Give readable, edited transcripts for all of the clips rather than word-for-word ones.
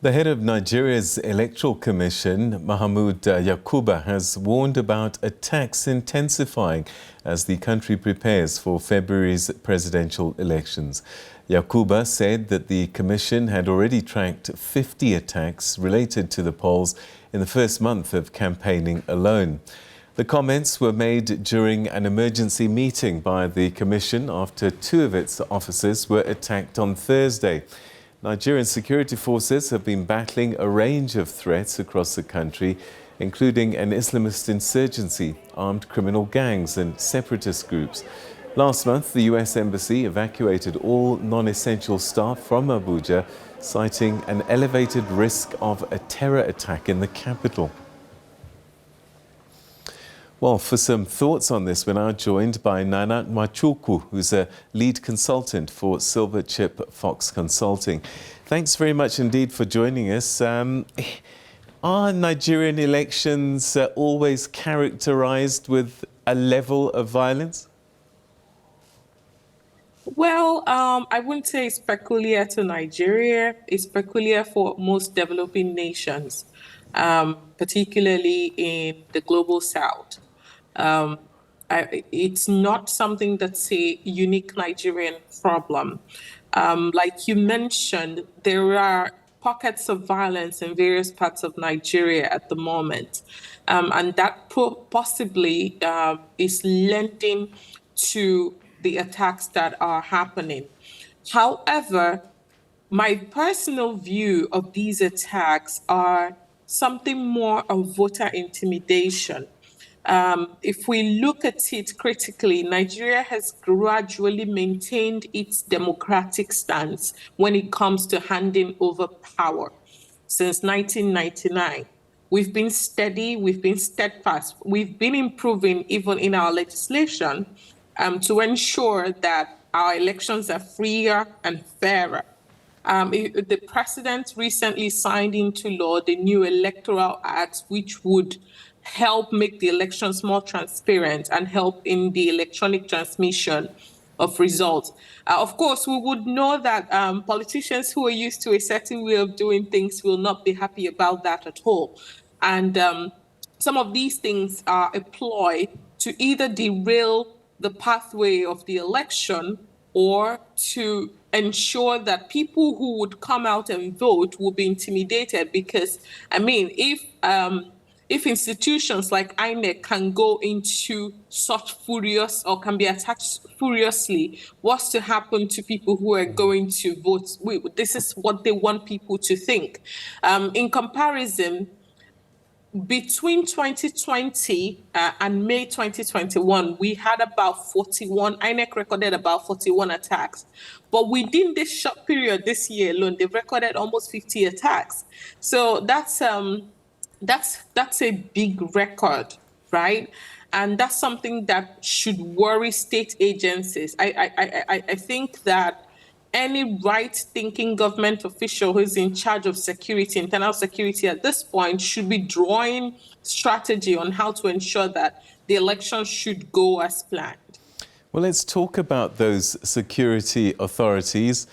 The head of Nigeria's Electoral Commission, Mahmood Yakuba, has warned about attacks intensifying as the country prepares for February's presidential elections. Yakuba said that the commission had already tracked 50 attacks related to the polls in the first month of campaigning alone. The comments were made during an emergency meeting by the commission after two of its officers were attacked on Thursday. Nigerian security forces have been battling a range of threats across the country, including an Islamist insurgency, armed criminal gangs and separatist groups. Last month, the US Embassy evacuated all non-essential staff from Abuja, citing an elevated risk of a terror attack in the capital. Well, for some thoughts on this, we're now joined by Nwachukwu, who's a lead consultant for Silver Chip Fox Consulting. Thanks very much indeed for joining us. Are Nigerian elections always characterized with a level of violence? Well, I wouldn't say it's peculiar to Nigeria. It's peculiar for most developing nations, particularly in the global south. It's not something that's a unique Nigerian problem. Like you mentioned, there are pockets of violence in various parts of Nigeria at the moment, and that possibly is lending to the attacks that are happening. However, my personal view of these attacks are something more of voter intimidation. If we look at it critically, Nigeria has gradually maintained its democratic stance when it comes to handing over power since 1999. We've been steady, we've been steadfast, we've been improving even in our legislation to ensure that our elections are freer and fairer. The president recently signed into law the new Electoral Act, which would help make the elections more transparent and help in the electronic transmission of results. Of course, we would know that politicians who are used to a certain way of doing things will not be happy about that at all. And some of these things are a ploy to either derail the pathway of the election or to ensure that people who would come out and vote will be intimidated. Because, I mean, if institutions like INEC can go into such furious or can be attacked furiously, what's to happen to people who are going to vote? This is what they want people to think. In comparison, between 2020 and May 2021, we had about 41, INEC recorded about 41 attacks. But within this short period this year alone, they've recorded almost 50 attacks. So that's a big record, right? And that's something that should worry state agencies. I think that any right-thinking government official who's in charge of security, internal security at this point, should be drawing strategy on how to ensure that the election should go as planned. Well, let's talk about those security authorities.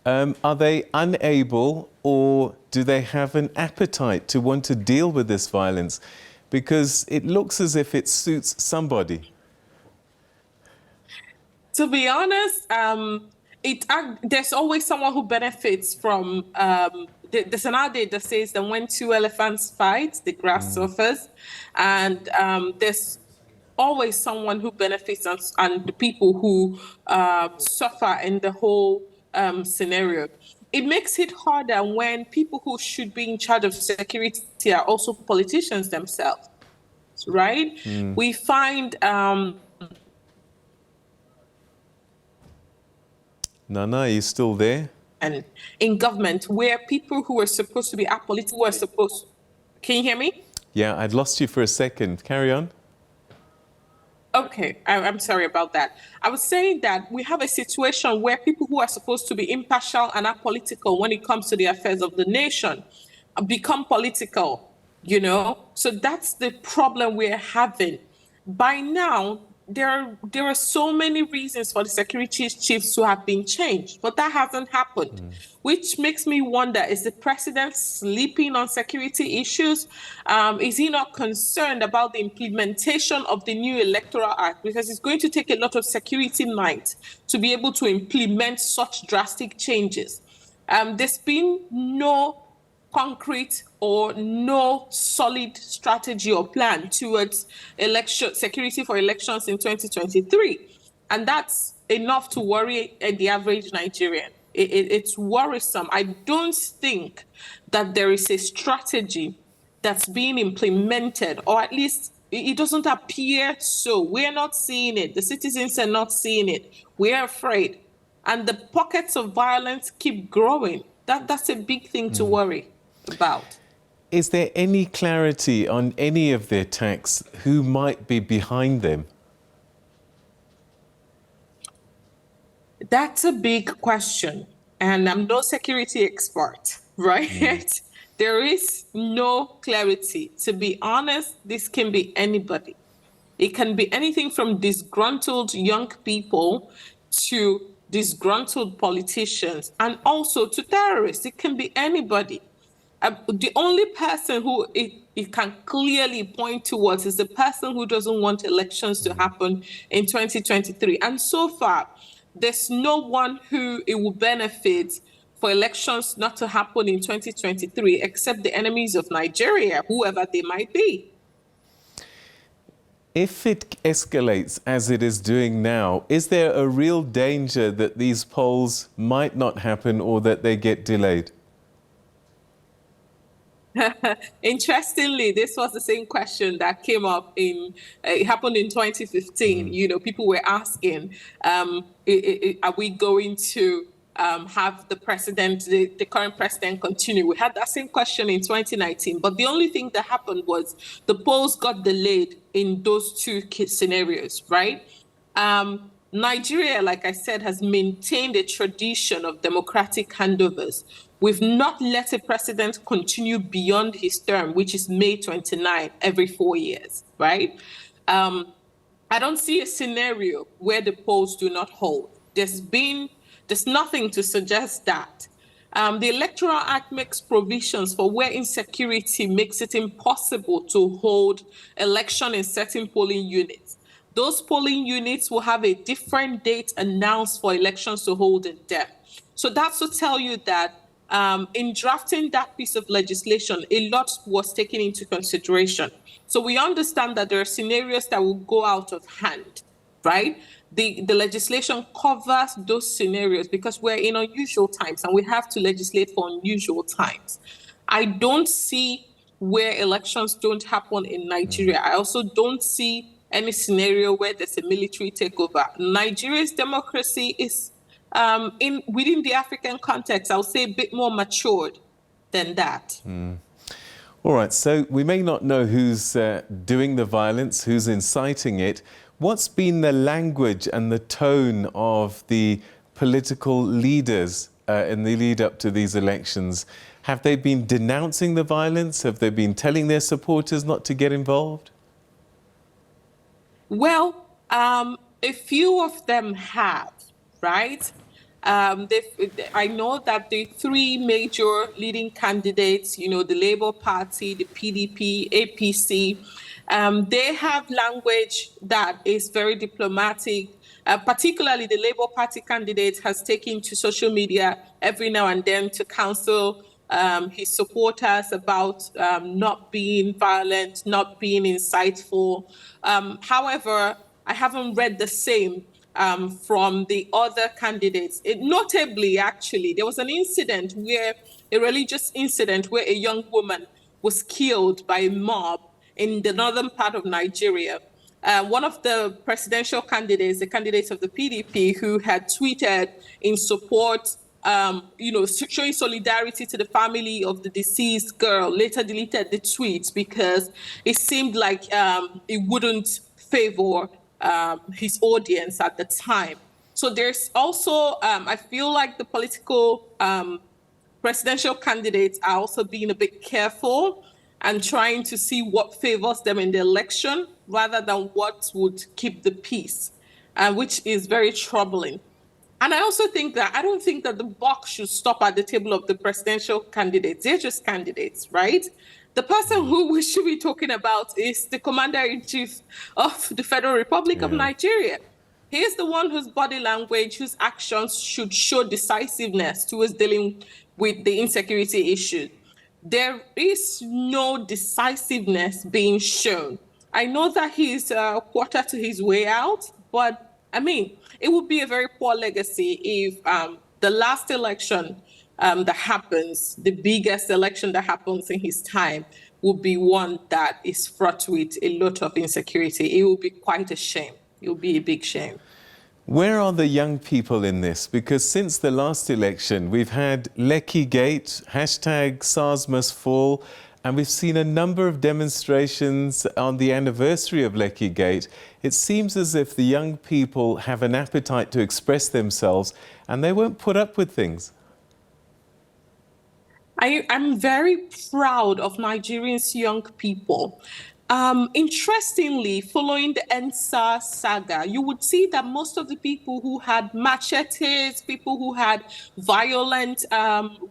Are they unable, or do they have an appetite to want to deal with this violence? Because it looks as if it suits somebody. To be honest, there's always someone who benefits from. There's an adage that says that when two elephants fight, the grass suffers, and there's always someone who benefits and the people who suffer in the whole scenario. It makes it harder when people who should be in charge of security are also politicians themselves, right? We find Nana, are you still there? And in government, where people who are supposed to be apolitical were supposed. Can you hear me? Yeah, I'd lost you for a second. Carry on. Okay, I'm sorry about that. I was saying that we have a situation where people who are supposed to be impartial and apolitical when it comes to the affairs of the nation become political, you know? So that's the problem we're having. By now, there are so many reasons for the security chiefs to have been changed, but that hasn't happened, which makes me wonder, is the president sleeping on security issues? Is he not concerned about the implementation of the new electoral act? Because it's going to take a lot of security might to be able to implement such drastic changes. There's been no concrete or no solid strategy or plan towards security for elections in 2023. And that's enough to worry the average Nigerian. It's worrisome. I don't think that there is a strategy that's being implemented, or at least it doesn't appear so. We're not seeing it. The citizens are not seeing it. We're afraid. And the pockets of violence keep growing. That's a big thing to worry about. Is there any clarity on any of the attacks? Who might be behind them? That's a big question. And I'm no security expert, right? There is no clarity. To be honest, this can be anybody. It can be anything from disgruntled young people to disgruntled politicians, and also to terrorists. It can be anybody. The only person who it can clearly point towards is the person who doesn't want elections to happen in 2023. And so far, there's no one who it will benefit for elections not to happen in 2023, except the enemies of Nigeria, whoever they might be. If it escalates as it is doing now, is there a real danger that these polls might not happen or that they get delayed? Interestingly, this was the same question that came up it happened in 2015. You know, people were asking, are we going to have the president, the current president, continue? We had that same question in 2019, but the only thing that happened was the polls got delayed in those two scenarios, right? Nigeria, like I said, has maintained a tradition of democratic handovers. We've not let a president continue beyond his term, which is May 29, every 4 years, right? I don't see a scenario where the polls do not hold. There's nothing to suggest that. The Electoral Act makes provisions for where insecurity makes it impossible to hold election in certain polling units. Those polling units will have a different date announced for elections to hold in them. So that's to tell you that in drafting that piece of legislation, a lot was taken into consideration. So we understand that there are scenarios that will go out of hand, right? The legislation covers those scenarios because we're in unusual times and we have to legislate for unusual times. I don't see where elections don't happen in Nigeria. I also don't see any scenario where there's a military takeover. Nigeria's democracy is, within the African context, I would say a bit more matured than that. All right, so we may not know who's doing the violence, who's inciting it. What's been the language and the tone of the political leaders in the lead up to these elections? Have they been denouncing the violence? Have they been telling their supporters not to get involved? Well, a few of them have, right? I know that the three major leading candidates, you know, the Labour Party, the PDP, APC, they have language that is very diplomatic. Particularly the Labour Party candidate has taken to social media every now and then to counsel his supporters about not being violent, not being insightful. However, I haven't read the same from the other candidates. Notably, actually, there was an incident a religious incident where a young woman was killed by a mob in the northern part of Nigeria. One of the presidential candidates, the candidates of the PDP, who had tweeted in support, showing solidarity to the family of the deceased girl, later deleted the tweet because it seemed like it wouldn't favor his audience at the time. So there's also, I feel like the political presidential candidates are also being a bit careful and trying to see what favors them in the election. rather than what would keep the peace, which is very troubling. And I also think that I don't think that the buck should stop at the table of the presidential candidates. They're just candidates, right? The person who we should be talking about is the commander-in-chief of the Federal Republic of Nigeria. He is the one whose body language, whose actions should show decisiveness towards dealing with the insecurity issue. There is no decisiveness being shown. I know that he's a quarter to his way out, but I mean, it would be a very poor legacy if the last election that happens, the biggest election that happens in his time, would be one that is fraught with a lot of insecurity. It would be quite a shame. It would be a big shame. Where are the young people in this? Because since the last election, we've had Lekki Gate, hashtag SARS must fall, and we've seen a number of demonstrations on the anniversary of Lekki Gate. It seems as if the young people have an appetite to express themselves and they won't put up with things. I'm very proud of Nigerians' young people. Interestingly, following the EndSARS saga, you would see that most of the people who had machetes, people who had violent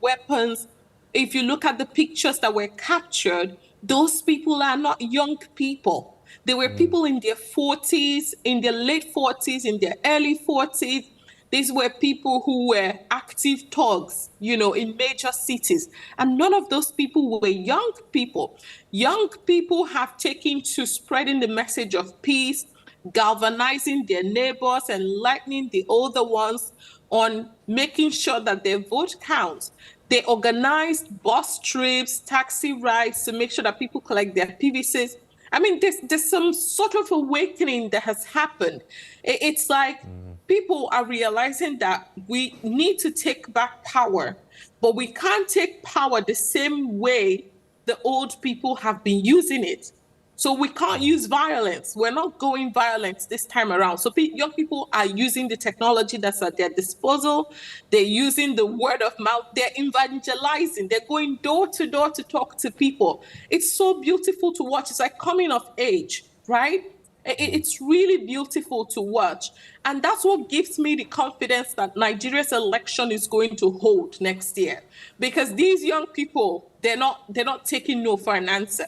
weapons, if you look at the pictures that were captured, those people are not young people. They were people in their 40s, in their late 40s, in their early 40s. These were people who were active thugs, you know, in major cities. And none of those people were young people. Young people have taken to spreading the message of peace, galvanizing their neighbors, enlightening the older ones on making sure that their vote counts. They organized bus trips, taxi rides to make sure that people collect their PVCs. I mean, there's some sort of awakening that has happened. It's like people are realizing that we need to take back power, but we can't take power the same way the old people have been using it. So we can't use violence. We're not going violent this time around. So young people are using the technology that's at their disposal. They're using the word of mouth. They're evangelizing. They're going door to door to talk to people. It's so beautiful to watch. It's like coming of age, right? It's really beautiful to watch. And that's what gives me the confidence that Nigeria's election is going to hold next year. Because these young people, they're not taking no for an answer.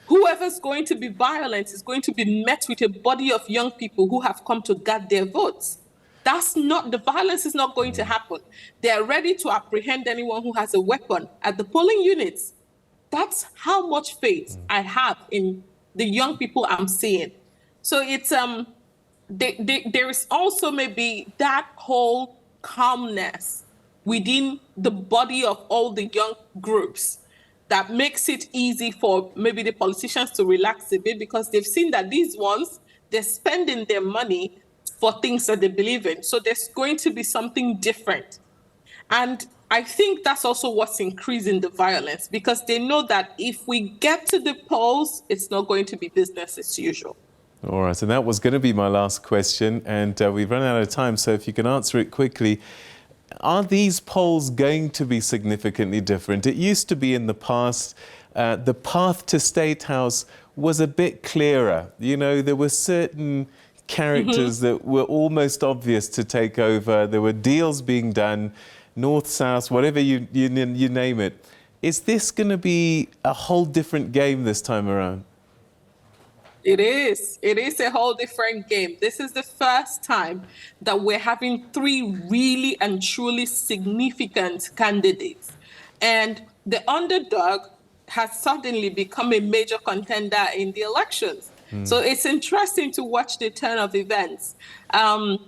Whoever's going to be violent is going to be met with a body of young people who have come to guard their votes. The violence is not going to happen. They are ready to apprehend anyone who has a weapon at the polling units. That's how much faith I have in the young people I'm seeing. So it's there is also maybe that whole calmness within the body of all the young groups that makes it easy for maybe the politicians to relax a bit, because they've seen that these ones, they're spending their money for things that they believe in. So there's going to be something different. And I think that's also what's increasing the violence, because they know that if we get to the polls, it's not going to be business as usual. All right, and that was going to be my last question, and we've run out of time, so if you can answer it quickly. Are these polls going to be significantly different? It used to be in the past, the path to State House was a bit clearer. You know, there were certain characters that were almost obvious to take over. There were deals being done, north, south, whatever you name it. Is this going to be a whole different game this time around? It is. It is a whole different game. This is the first time that we're having three really and truly significant candidates. And the underdog has suddenly become a major contender in the elections. So it's interesting to watch the turn of events. The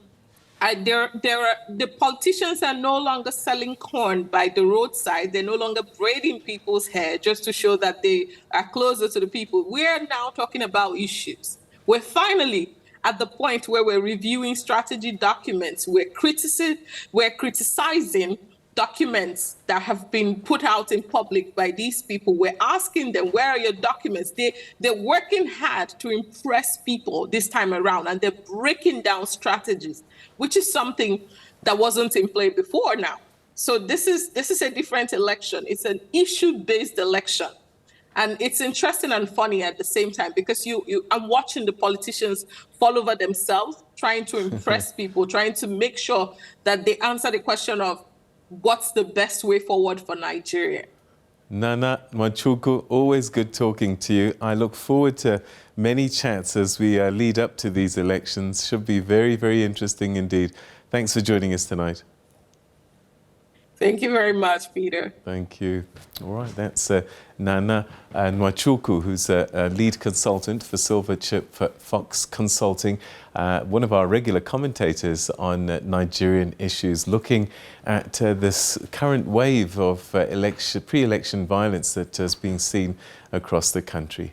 politicians are no longer selling corn by the roadside. They're no longer braiding people's hair just to show that they are closer to the people. We're now talking about issues. We're finally at the point where we're reviewing strategy documents. We're criticizing documents that have been put out in public by these people. We're asking them, where are your documents? They're working hard to impress people this time around, and they're breaking down strategies, which is something that wasn't in play before now. So this is a different election. It's an issue-based election. And it's interesting and funny at the same time because I'm watching the politicians fall over themselves, trying to impress people, trying to make sure that they answer the question of what's the best way forward for Nigeria. Nana Nwachukwu, always good talking to you. I look forward to many chats as we lead up to these elections. Should be very, very interesting indeed. Thanks for joining us tonight. Thank you very much, Peter. Thank you. All right, that's Nana Nwachukwu, who's a lead consultant for Silver Chip Fox Consulting, one of our regular commentators on Nigerian issues, looking at this current wave of pre-election violence that is being seen across the country.